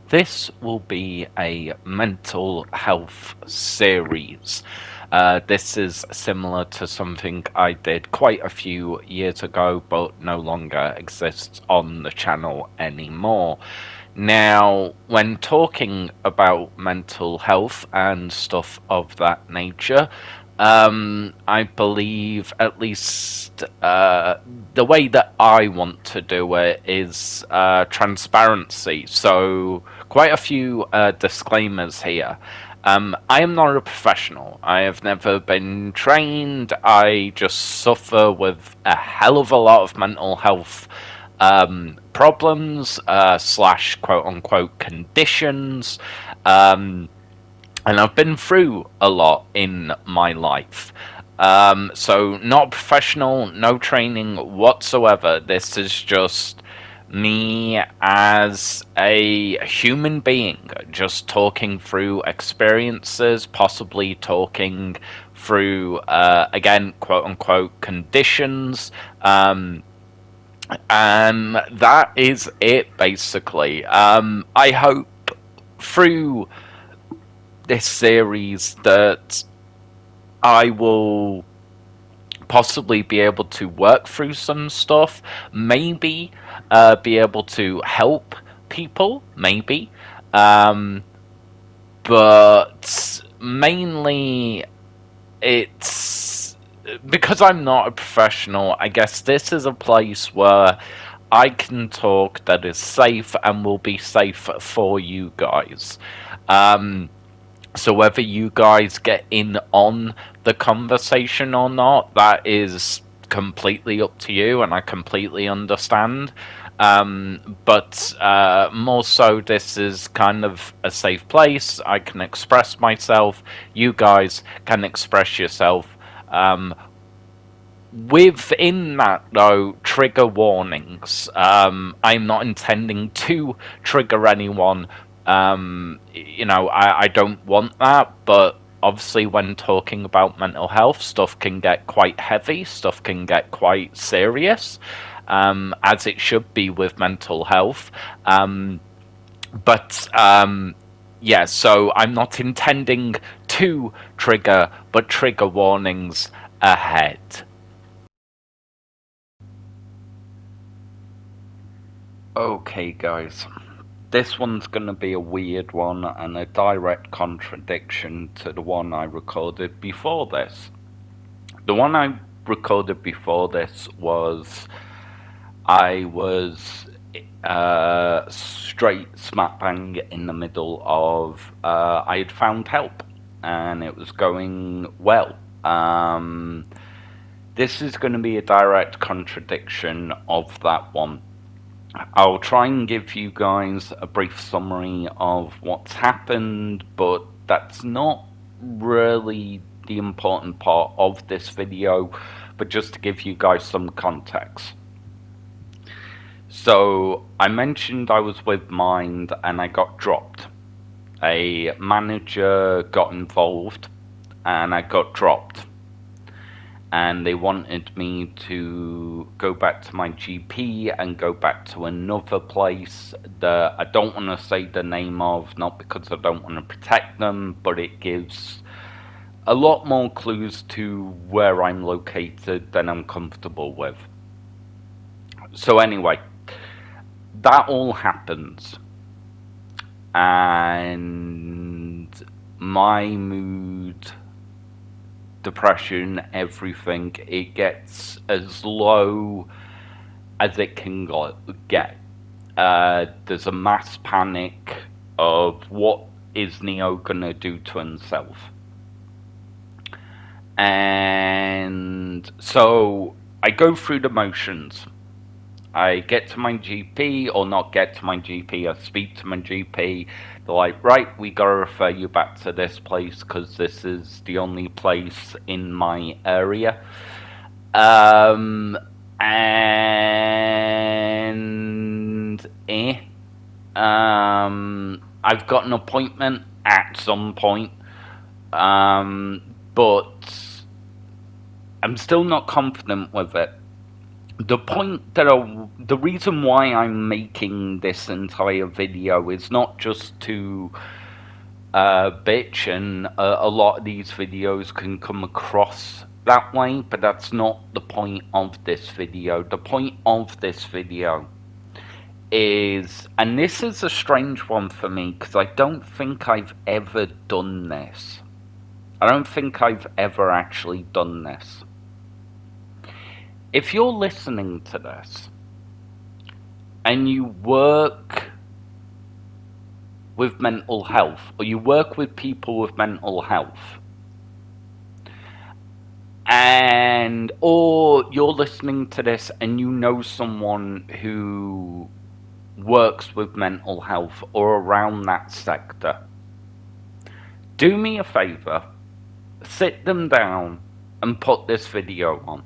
This will be a mental health series. This is similar to something I did quite a few years ago, but no longer exists on the channel anymore. Now, when talking about mental health and stuff of that nature, I believe at least the way that I want to do it is transparency. So, quite a few disclaimers here. I am not a professional. I have never been trained. I just suffer with a hell of a lot of mental health problems slash quote unquote conditions. And I've been through a lot in my life. So, not professional, no training whatsoever. This is just me as a human being, just talking through experiences, possibly talking through, again, quote unquote, conditions. And that is it, basically. I hope through this series that I will possibly be able to work through some stuff, maybe be able to help people, maybe. But mainly it's because I'm not a professional. I guess this is a place where I can talk that is safe and will be safe for you guys. So whether you guys get in on the conversation or not, that is completely up to you, and I completely understand. But more so, this is kind of a safe place. I can express myself. You guys can express yourself. Within that, though, trigger warnings. I'm not intending to trigger anyone. I don't want that, but obviously, when talking about mental health, stuff can get quite heavy, stuff can get quite serious, as it should be with mental health. Yeah, so I'm not intending to trigger, but trigger warnings ahead. Okay, guys. This one's going to be a weird one and a direct contradiction to the one I recorded before this. The one I recorded before this was I was straight smack bang in the middle of I had found help and it was going well. This is going to be a direct contradiction of that one. I'll try and give you guys a brief summary of what's happened, but that's not really the important part of this video, but just to give you guys some context. So, I mentioned I was with Mind and I got dropped. A manager got involved and I got dropped. And they wanted me to go back to my GP and go back to another place that I don't want to say the name of, not because I don't want to protect them, but it gives a lot more clues to where I'm located than I'm comfortable with. So anyway, that all happens. And my mood, depression, everything, it gets as low as it can get. There's a mass panic of what is Neo gonna do to himself. And so I go through the motions. I get to my GP, or not get to my GP, I speak to my GP. They're like, right, we gotta refer you back to this place because this is the only place in my area. I've got an appointment at some point, but I'm still not confident with it. the reason why I'm making this entire video is not just to bitch, and a lot of these videos can come across that way, but that's not the point of this video. The point of this video is, and this is a strange one for me because I don't think I've ever done this. I don't think I've ever actually done this. If you're listening to this and you work with mental health, or you work with people with mental health, and or you're listening to this and you know someone who works with mental health or around that sector, do me a favor, sit them down and put this video on.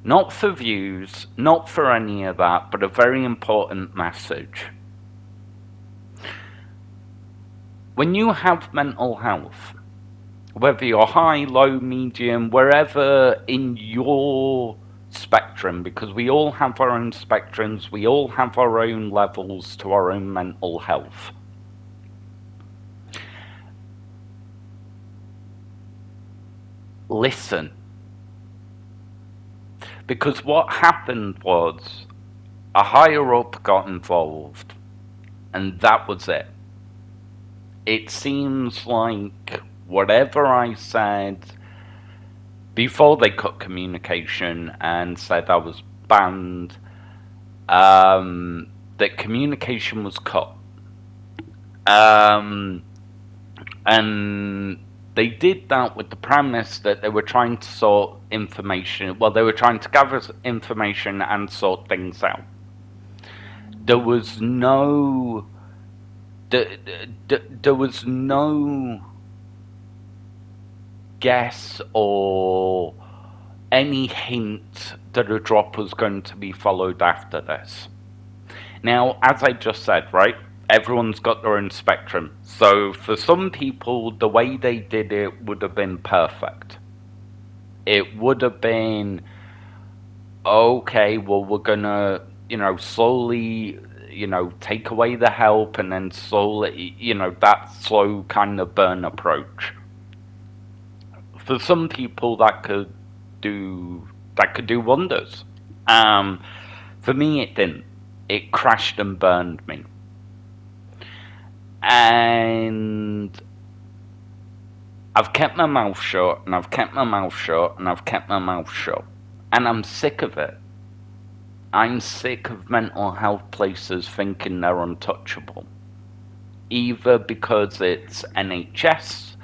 Not for views, not for any of that, but a very important message. When you have mental health, whether you're high, low, medium, wherever in your spectrum, because we all have our own spectrums, we all have our own levels to our own mental health. Listen. Because what happened was a higher up got involved, and that was it. It seems like whatever I said before they cut communication and said I was banned, that communication was cut. And they did that with the premise that they were trying to sort information. Well, they were trying to gather information and sort things out. There was no guess or any hint that a drop was going to be followed after this. Now, as I just said, right, everyone's got their own spectrum. So for some people, the way they did it would have been perfect. It would have been, okay, well, we're gonna, slowly, take away the help, and then slowly, that slow kind of burn approach. For some people, that could do wonders. For me, it didn't. It crashed and burned me. And I've kept my mouth shut, and I've kept my mouth shut, and I've kept my mouth shut. And I'm sick of it. I'm sick of mental health places thinking they're untouchable. Either because it's NHS,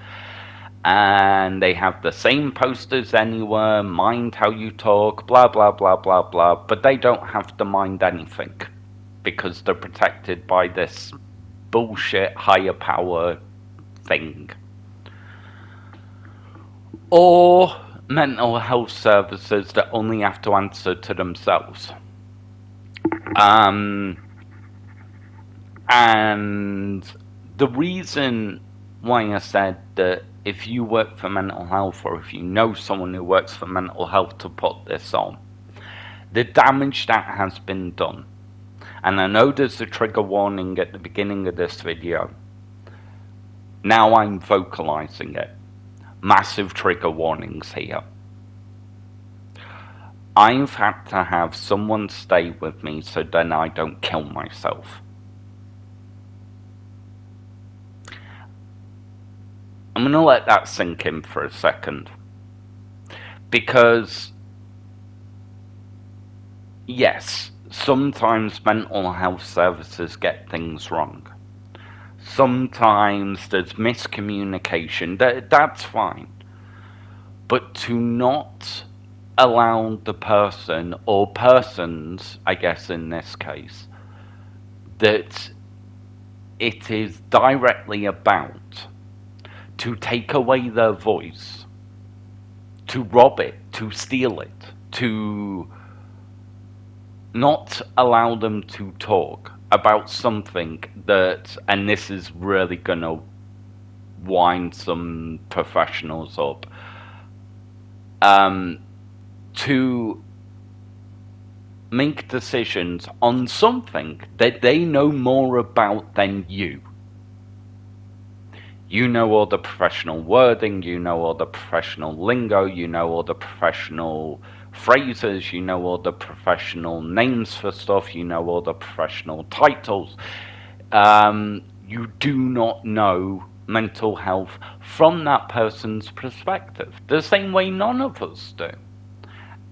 and they have the same posters anywhere, mind how you talk, blah, blah, blah, blah, blah, but they don't have to mind anything because they're protected by this bullshit higher power thing. Or mental health services that only have to answer to themselves. And the reason why I said that if you work for mental health, or if you know someone who works for mental health, to put this on, the damage that has been done. And I know there's a trigger warning at the beginning of this video. Now I'm vocalizing it. Massive trigger warnings here. I've had to have someone stay with me so then I don't kill myself. I'm going to let that sink in for a second. Because, yes, sometimes mental health services get things wrong. Sometimes there's miscommunication. That's fine. But to not allow the person, or persons, I guess in this case, that it is directly about, to take away their voice, to rob it, to steal it, to not allow them to talk about something that, and this is really gonna wind some professionals up, to make decisions on something that they know more about than you. You know all the professional wording, you know all the professional lingo, you know all the professional phrases, you know all the professional names for stuff, you know all the professional titles. You do not know mental health from that person's perspective, the same way none of us do.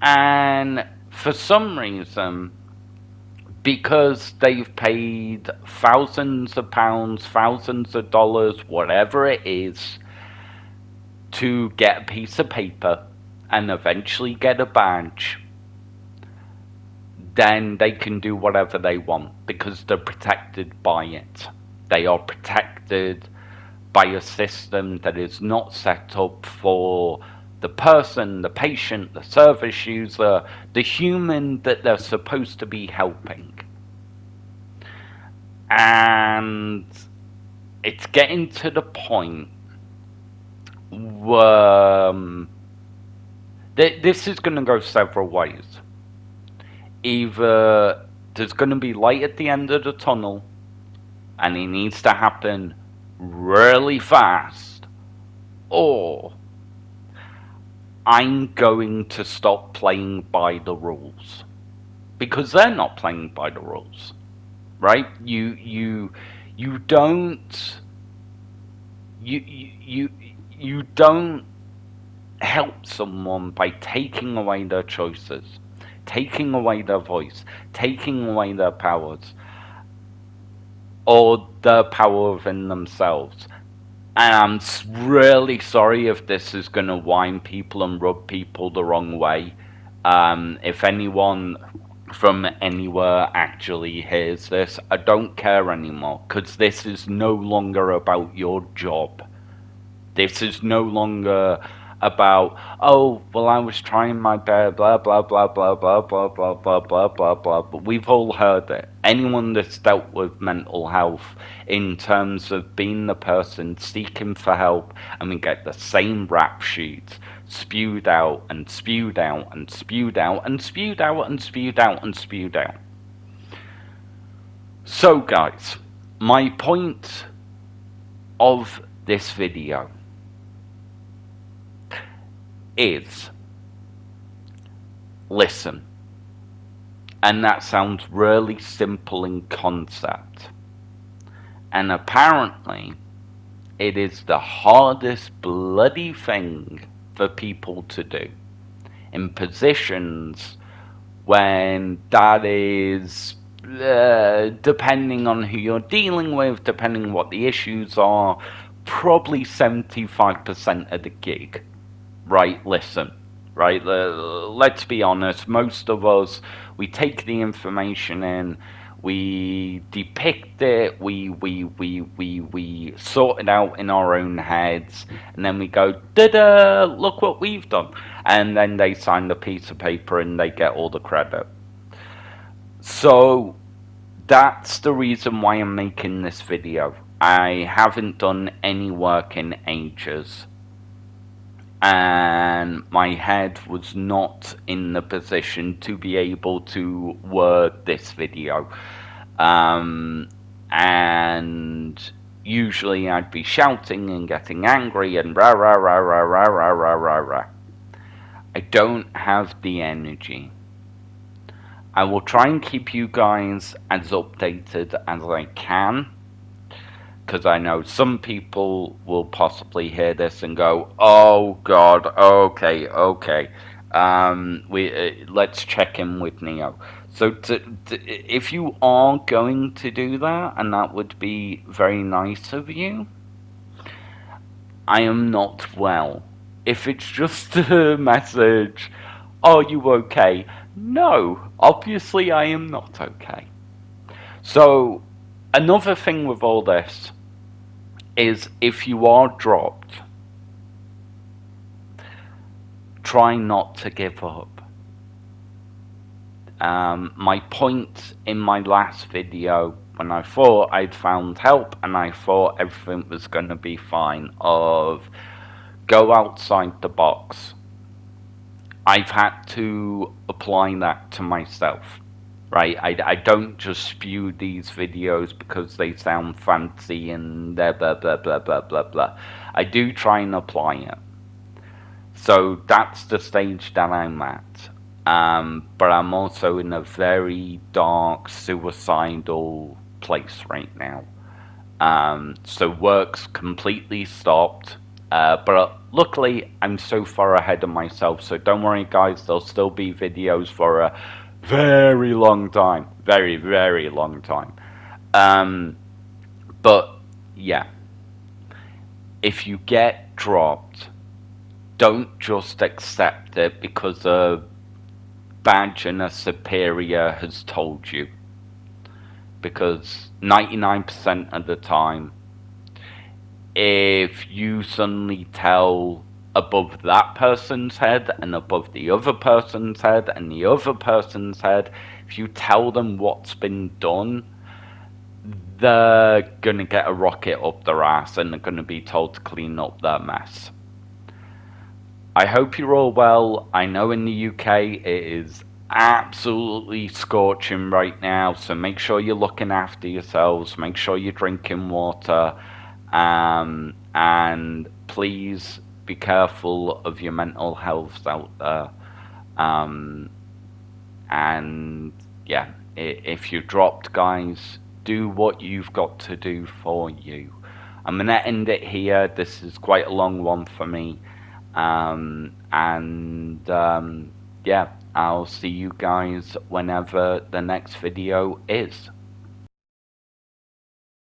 And for some reason, because they've paid thousands of pounds, thousands of dollars, whatever it is, to get a piece of paper and eventually get a badge, then they can do whatever they want because they're protected by it. They are protected by a system that is not set up for the person, the patient, the service user, the human that they're supposed to be helping. And it's getting to the point where this is going to go several ways. Either there's going to be light at the end of the tunnel and it needs to happen really fast, or I'm going to stop playing by the rules because they're not playing by the rules, right? You don't help someone by taking away their choices, taking away their voice, taking away their powers, or their power within themselves. And I'm really sorry if this is going to wind people and rub people the wrong way. If anyone from anywhere actually hears this, I don't care anymore, because this is no longer about your job. This is no longer about, oh, well, I was trying my best, blah, blah, blah, blah, blah, blah, blah, blah, blah, blah, blah. But we've all heard it. Anyone that's dealt with mental health in terms of being the person seeking for help, and we get the same rap sheets spewed out and spewed out and spewed out and spewed out and spewed out and spewed out. So, guys, my point of this video is listen. And that sounds really simple in concept. And apparently, it is the hardest bloody thing for people to do in positions when that is, depending on who you're dealing with, depending on what the issues are, probably 75% of the gig. Right, listen, right, let's be honest, most of us, we take the information in, we depict it, we sort it out in our own heads, and then we go, da-da, look what we've done. And then they sign the piece of paper and they get all the credit. So, that's the reason why I'm making this video. I haven't done any work in ages, and my head was not in the position to be able to word this video. And usually I'd be shouting and getting angry and rah rah rah rah rah rah rah rah rah. I don't have the energy. I will try and keep you guys as updated as I can, because I know some people will possibly hear this and go, oh God, okay. Let's check in with Neo. So if you are going to do that, and that would be very nice of you, I am not well. If it's just a message, are you okay? No, obviously I am not okay. So, another thing with all this is, if you are dropped, try not to give up. My point in my last video, when I thought I'd found help and I thought everything was going to be fine, of go outside the box, I've had to apply that to myself. right? I don't just spew these videos because they sound fancy and blah, blah, blah, blah, blah, blah, blah. I do try and apply it. So that's the stage that I'm at. But I'm also in a very dark, suicidal place right now. So work's completely stopped. But luckily, I'm so far ahead of myself. So don't worry, guys. There'll still be videos for a very long time. Very, very long time. But yeah, if you get dropped, don't just accept it because a badge and a superior has told you. Because 99% of the time, if you suddenly tell above that person's head and above the other person's head and the other person's head, if you tell them what's been done, they're gonna get a rocket up their ass and they're gonna be told to clean up their mess. I hope you're all well. I know in the UK it is absolutely scorching right now, so make sure you're looking after yourselves, make sure you're drinking water, and please be careful of your mental health out there. And yeah, if you're dropped, guys, do what you've got to do for you. I'm gonna end it here. This is quite a long one for me. Yeah, I'll see you guys whenever the next video is.